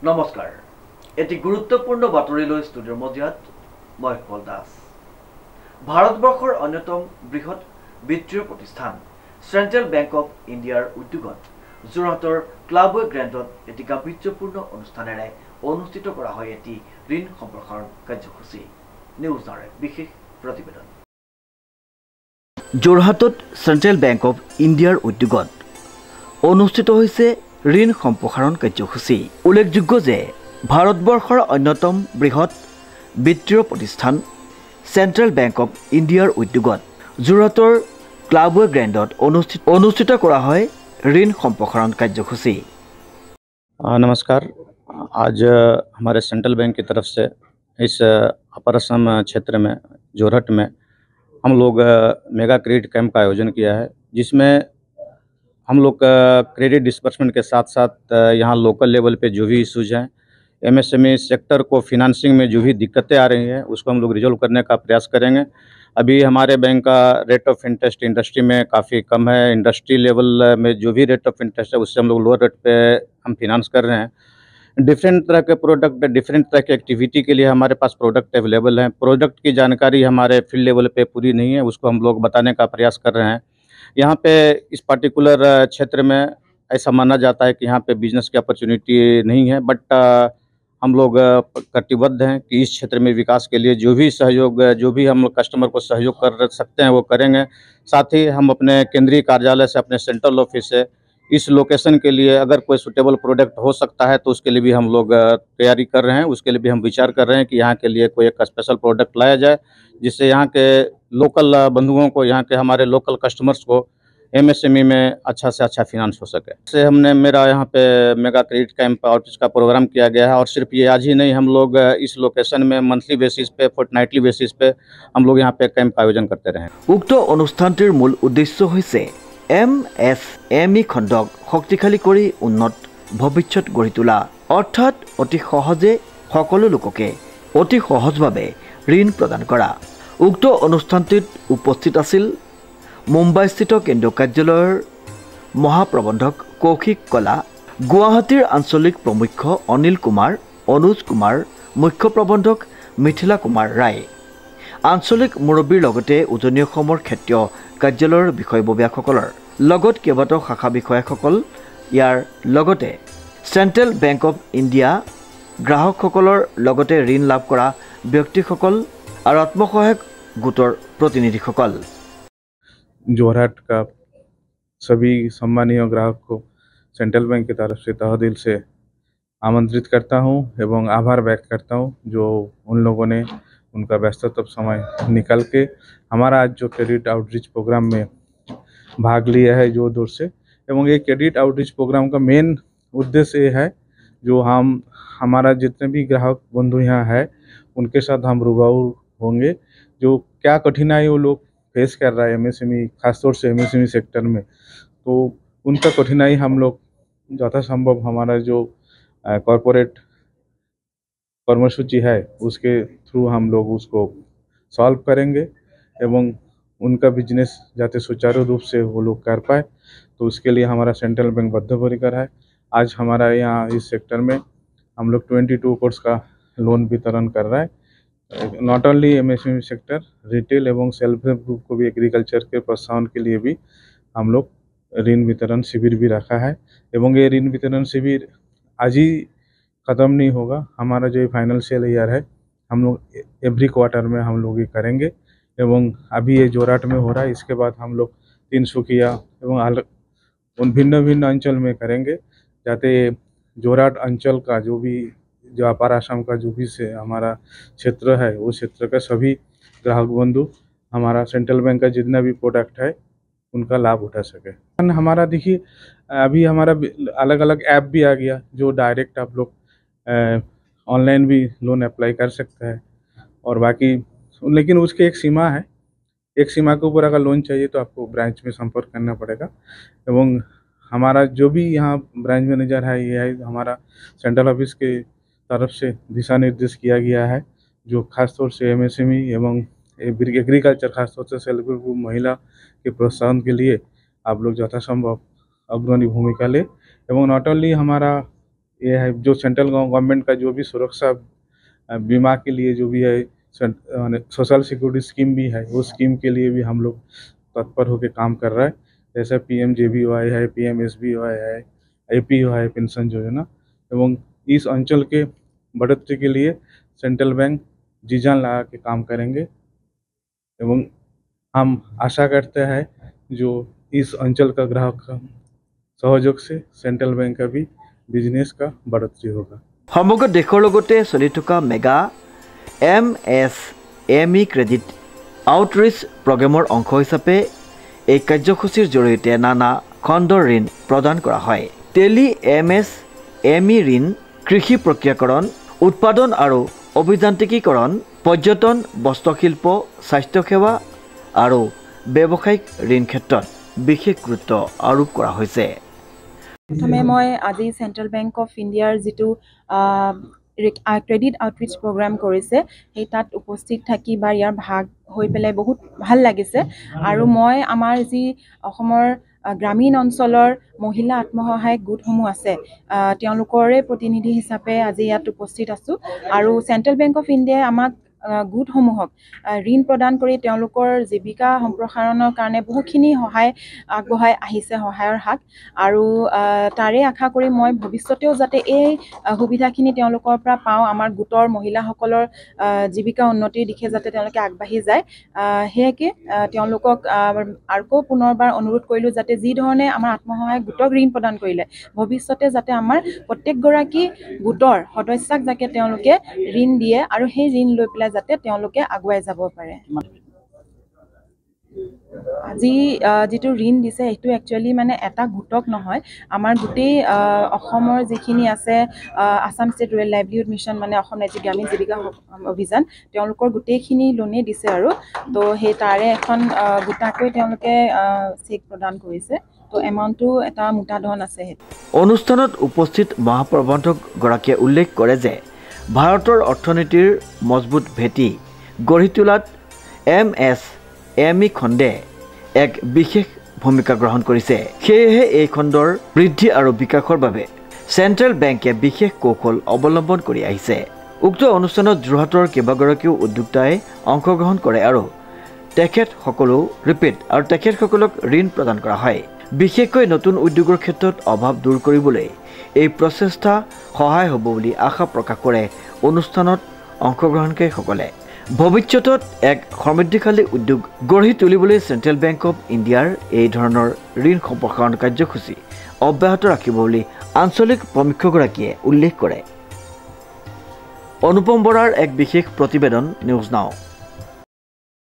নমস্কাৰ এটি গুৰুত্বপূৰ্ণ বাতৰিলৈ ষ্টুডিঅ'ৰ মজিয়াত মই কল দাস। ভাৰতবৰ্ষৰ অন্যতম বৃহৎ বিত্তীয় প্ৰতিষ্ঠান চেণ্ট্ৰেল বেংক অৱ ইণ্ডিয়াৰ উদ্যোগত যোৰহাটৰ ক্লাবৱে গ্ৰেণ্ডত এটি গাম্ভীৰ্যপূৰ্ণ অনুষ্ঠানেৰে অনুষ্ঠিত কৰা হয় এটি ঋণ সম্প্ৰসাৰণ কাৰ্যসূচী। নিউজ নাওৰ বিশেষ প্ৰতিবেদন। যোৰহাটত চেণ্ট্ৰেল বেংক অৱ ইণ্ডিয়াৰ উদ্যোগত অনুষ্ঠিত হৈছে ঋণ সম্প্ৰসাৰণ কাৰ্যসূচী। উল্লেখযোগ্য যে ভাৰতবৰ্ষৰ অন্যতম বৃহৎ বিত্তীয় প্ৰতিষ্ঠান চেণ্ট্ৰেল বেংক অৱ ইণ্ডিয়াৰ উদ্যোগত যোৰহাটৰ ক্লাবৱে গ্ৰেণ্ডত অনুষ্ঠিত কৰা হয় ऋण সম্প্ৰসাৰণ কাৰ্যসূচী। नमस्कार। आज हमारे सेंट्रल बैंक की तरफ से इस अपर असम क्षेत्र में जोरहट में हम लोग मेगा क्रेडिट कैंप का आयोजन किया है, जिसमें हम लोग क्रेडिट डिस्बर्समेंट के साथ साथ यहाँ लोकल लेवल पे जो भी इश्यूज हैं, एमएसएमई सेक्टर को फिनांसिंग में जो भी दिक्कतें आ रही हैं उसको हम लोग रिजॉल्व करने का प्रयास करेंगे। अभी हमारे बैंक का रेट ऑफ इंटरेस्ट इंडस्ट्री में काफ़ी कम है। इंडस्ट्री लेवल में जो भी रेट ऑफ इंटरेस्ट है उससे हम लोग लोअर रेट पे हम फिनांस कर रहे हैं। डिफरेंट तरह के प्रोडक्ट, डिफरेंट तरह की एक्टिविटी के लिए हमारे पास प्रोडक्ट अवेलेबल हैं। प्रोडक्ट की जानकारी हमारे फील्ड लेवल पे पूरी नहीं है, उसको हम लोग बताने का प्रयास कर रहे हैं। यहाँ पे इस पर्टिकुलर क्षेत्र में ऐसा माना जाता है कि यहाँ पे बिजनेस की अपॉर्चुनिटी नहीं है, बट हम लोग कटिबद्ध हैं कि इस क्षेत्र में विकास के लिए जो भी सहयोग, जो भी हम कस्टमर को सहयोग कर सकते हैं वो करेंगे। साथ ही हम अपने केंद्रीय कार्यालय से, अपने सेंट्रल ऑफिस से इस लोकेशन के लिए अगर कोई सुटेबल प्रोडक्ट हो सकता है तो उसके लिए भी हम लोग तैयारी कर रहे हैं। उसके लिए भी हम विचार कर रहे हैं कि यहाँ के लिए कोई एक स्पेशल प्रोडक्ट लाया जाए, जिससे यहाँ के लोकल बंधुओं को, यहाँ के हमारे लोकल कस्टमर्स को एमएसएमई में अच्छा से अच्छा फिनांस हो सके। से हमने मेरा यहाँ पे मेगा क्रेडिट कैंप आउटरीच का प्रोग्राम किया गया है, और सिर्फ ये आज ही नहीं, हम लोग इस लोकेशन में मंथली बेसिस पे, फोर्टनाइटली बेसिस पे हम लोग यहाँ पे कैंप का आयोजन करते रहे। उक्त अनुष्ठानটিৰ মূল উদ্দেশ্য হৈছে एमएसएमई খণ্ডক শক্তিশালী কৰি উন্নত ভৱিষ্যত গঢ়ি তোলা, অৰ্থাৎ অতি সহজে সকলো লোককে অতি সহজভাৱে ঋণ প্ৰদান কৰা। উক্ত অনুষ্ঠানটিত উপস্থিত আছিল মুম্বাইস্থিত কেন্দ্ৰীয় কাৰ্যালয়ৰ মহাপ্ৰবন্ধক কৌশিক কলা, গুৱাহাটীৰ আঞ্চলিক প্ৰমুখ্য অনিল কুমাৰ, অনুজ কুমাৰ, মুখ্য প্ৰবন্ধক মিথিলা কুমাৰ ৰায়, আঞ্চলিক মুৰব্বীৰ লগতে উজনি অসমৰ ক্ষেত্ৰীয় কাৰ্যালয়ৰ বিষয়ববীয়াসকলৰ লগত কেইবাটাও শাখা বিষয়াসকল, ইয়াৰ লগতে চেণ্ট্ৰেল বেংক অৱ ইণ্ডিয়া গ্ৰাহকসকলৰ লগতে ঋণ লাভ কৰা ব্যক্তিসকল আৰু আত্মসহায়ক গোটৰ প্ৰতিনিধিসকল। जोरहाट का सभी सम्मानीय ग्राहक को सेंट्रल बैंक की तरफ से तहे दिल से आमंत्रित करता हूं एवं आभार व्यक्त करता हूं, जो उन लोगों ने उनका व्यस्ततम समय निकल के हमारा आज जो क्रेडिट आउटरीच प्रोग्राम में भाग लिया है जोर दूर से। एवं ये क्रेडिट आउटरीच प्रोग्राम का मेन उद्देश्य ये है, जो हमारा जितने भी ग्राहक बंधु यहाँ है उनके साथ हम रूबरू होंगे, जो क्या कठिनाई वो लोग फेस कर रहा है एमएसएमई, खासतौर से एमएसएमई सेक्टर में, तो उनका कठिनाई हम लोग यथासंभव हमारा जो कॉरपोरेट कर्मसूची है उसके थ्रू हम लोग उसको सॉल्व करेंगे एवं उनका बिजनेस जाते सुचारू रूप से वो लोग कर पाए, तो उसके लिए हमारा सेंट्रल बैंक बद्धपरिकर है। आज हमारा यहाँ इस सेक्टर में हम लोग 22 करोड़ का लोन वितरण कर रहा है। Not only MSME sector, retail एवं सेल्फ हेल्प ग्रुप को भी एग्रीकल्चर के प्रोत्साहन के लिए भी हम लोग ऋण वितरण शिविर भी रखा है। एवं ये ऋण वितरण शिविर आज ही ख़त्म नहीं होगा, हमारा जो फाइनेंशियल ईयर है हम लोग एवरी क्वार्टर में हम लोग ये करेंगे। एवं अभी ये जोरहाट में हो रहा है, इसके बाद हम लोग तिनसुकिया एवं उन भिन्न भिन्न अंचल में करेंगे, जाते जोरहाट अंचल का जो भी, जो अपर असम का जो भी से हमारा क्षेत्र है, वो क्षेत्र का सभी ग्राहक बंधु हमारा सेंट्रल बैंक का जितना भी प्रोडक्ट है उनका लाभ उठा सके। हमारा देखिए अभी हमारा अलग अलग ऐप भी आ गया, जो डायरेक्ट आप लोग ऑनलाइन भी लोन अप्लाई कर सकते हैं, और बाकी लेकिन उसकी एक सीमा है, एक सीमा के ऊपर अगर लोन चाहिए तो आपको ब्रांच में संपर्क करना पड़ेगा। एवं हमारा जो भी यहाँ ब्रांच मैनेजर है, ये है हमारा सेंट्रल ऑफिस के तरफ से दिशा निर्देश किया गया है, जो खासतौर से एमएसएमई एवं एग्रीकल्चर, खासतौर से सेल्फ हेल्प ग्रुप महिला के प्रोत्साहन के लिए आप लोग यथासंभव अग्रणी भूमिका ले। एवं नॉट ओनली हमारा ये है जो सेंट्रल गवर्नमेंट का जो भी सुरक्षा बीमा के लिए जो भी है सोशल सिक्योरिटी स्कीम भी है, वो स्कीम के लिए भी हम लोग तत्पर होकर काम कर रहे हैं। जैसे PMJBY है, PMSBY है, APY पेंशन योजना, एवं इस अंचल के बढ़ोतरी के लिए सेंट्रल बैंक जी जान लगा के काम करेंगे एवं हम आशा करते हैं जो इस अंचल का ग्राहक का सहयोग से सेंट्रल बैंक का भी बिजनेस का बढ़ोतरी होगा। সমগ্ৰ দেশৰ লগতে চলি থকা মেগা MSME ক্ৰেডিট আউটৰিচ প্ৰগ্ৰেমৰ অংশ হিচাপে এই কাৰ্যসূচীৰ জৰিয়তে নানা খণ্ডৰ ঋণ প্ৰদান কৰা হয়। টেলি MSME ঋণ কৃষি প্ৰক্ৰিয়াকৰণ, উৎপাদন আৰু অভিযান্ত্ৰিকীকৰণ, পৰ্যটন, বস্ত্ৰশিল্প, স্বাস্থ্যসেৱা আৰু ব্যৱসায়িক ঋণ ক্ষেত্ৰত বিশেষ গুৰুত্ব আৰোপ কৰা হৈছে। প্ৰথমে মই আজি সেন্ট্ৰেল বেংক অফ ইণ্ডিয়াৰ যিটো ক্ৰেডিট আউটৰিচ প্ৰগ্ৰাম কৰিছে সেই তাত উপস্থিত থাকি বা ইয়াৰ ভাগ হৈ পেলাই বহুত ভাল লাগিছে। আৰু মই আমাৰ যি অসমৰ গ্ৰামীণ অঞ্চলৰ মহিলা আত্মসহায়ক গোটসমূহ আছে তেওঁলোকৰে প্ৰতিনিধি হিচাপে আজি ইয়াত উপস্থিত আছোঁ। আৰু সেন্ট্ৰেল বেংক অফ ইণ্ডিয়াই আমাক গোটসমূহক ঋণ প্ৰদান কৰি তেওঁলোকৰ জীৱিকা সম্প্ৰসাৰণৰ কাৰণে বহুখিনি সহায় আগবঢ়াই আহিছে, সহায়ৰ হাত। আৰু তাৰে আশা কৰি মই ভৱিষ্যতেও যাতে এই সুবিধাখিনি তেওঁলোকৰ পৰা পাওঁ, আমাৰ গোটৰ মহিলাসকলৰ জীৱিকা উন্নতিৰ দিশে যাতে তেওঁলোকে আগবাঢ়ি যায়, সেয়াকে তেওঁলোকক আকৌ পুনৰবাৰ অনুৰোধ কৰিলোঁ যাতে যি ধৰণে আমাৰ আত্মসহায়ক গোটক ঋণ প্ৰদান কৰিলে ভৱিষ্যতে যাতে আমাৰ প্ৰত্যেকগৰাকী গোটৰ সদস্যাক যাতে তেওঁলোকে ঋণ দিয়ে আৰু সেই ঋণ লৈ পেলাই যাতে তেওঁলোকে আগুৱাই যাব পাৰে। আজি যিটো ঋণ দিছে সেইটো একচুৱেলি মানে এটা গোটক নহয়, আমাৰ গোটেই অসমৰ যিখিনি আছে Assam state rural livelihood mission মানে অসম ৰাজ্যিক গ্ৰামীণ জীৱিকা অভিযান, তেওঁলোকৰ গোটেইখিনি লোনেই দিছে। আৰু তো সেই তাৰে এখন গোটাকৈ তেওঁলোকে চেক প্ৰদান কৰিছে। তো এমাউণ্টটো এটা মোটা ধন আছে। অনুষ্ঠানত উপস্থিত মহাপ্ৰবন্ধকগৰাকীয়ে উল্লেখ কৰে যে ভাৰতৰ অৰ্থনীতিৰ মজবুত ভেটি গঢ়ি তোলাত MSME খণ্ডে এক বিশেষ ভূমিকা গ্ৰহণ কৰিছে। সেয়েহে এই খণ্ডৰ বৃদ্ধি আৰু বিকাশৰ বাবে চেণ্ট্ৰেল বেংকে বিশেষ কৌশল অৱলম্বন কৰি আহিছে। উক্ত অনুষ্ঠানত যোৰহাটৰ কেইবাগৰাকীও উদ্যোক্তাই অংশগ্ৰহণ কৰে আৰু তেখেতসকলক ঋণ প্ৰদান কৰা হয়। বিশেষকৈ নতুন উদ্যোগৰ ক্ষেত্ৰত অভাৱ দূৰ কৰিবলৈ এই প্ৰচেষ্টা সহায় হ'ব বুলি আশা প্ৰকাশ কৰে অনুষ্ঠানত অংশগ্ৰহণকাৰীসকলে। ভৱিষ্যতত এক সমৃদ্ধিশালী উদ্যোগ গঢ়ি তুলিবলৈ চেণ্ট্ৰেল বেংক অৱ ইণ্ডিয়াৰ এই ধৰণৰ ঋণ সম্প্ৰসাৰণ কাৰ্যসূচী অব্যাহত ৰাখিব বুলি আঞ্চলিক প্ৰমুখ্যগৰাকীয়ে উল্লেখ কৰে। অনুপম বৰাৰ এক বিশেষ প্ৰতিবেদন, নিউজ নাও।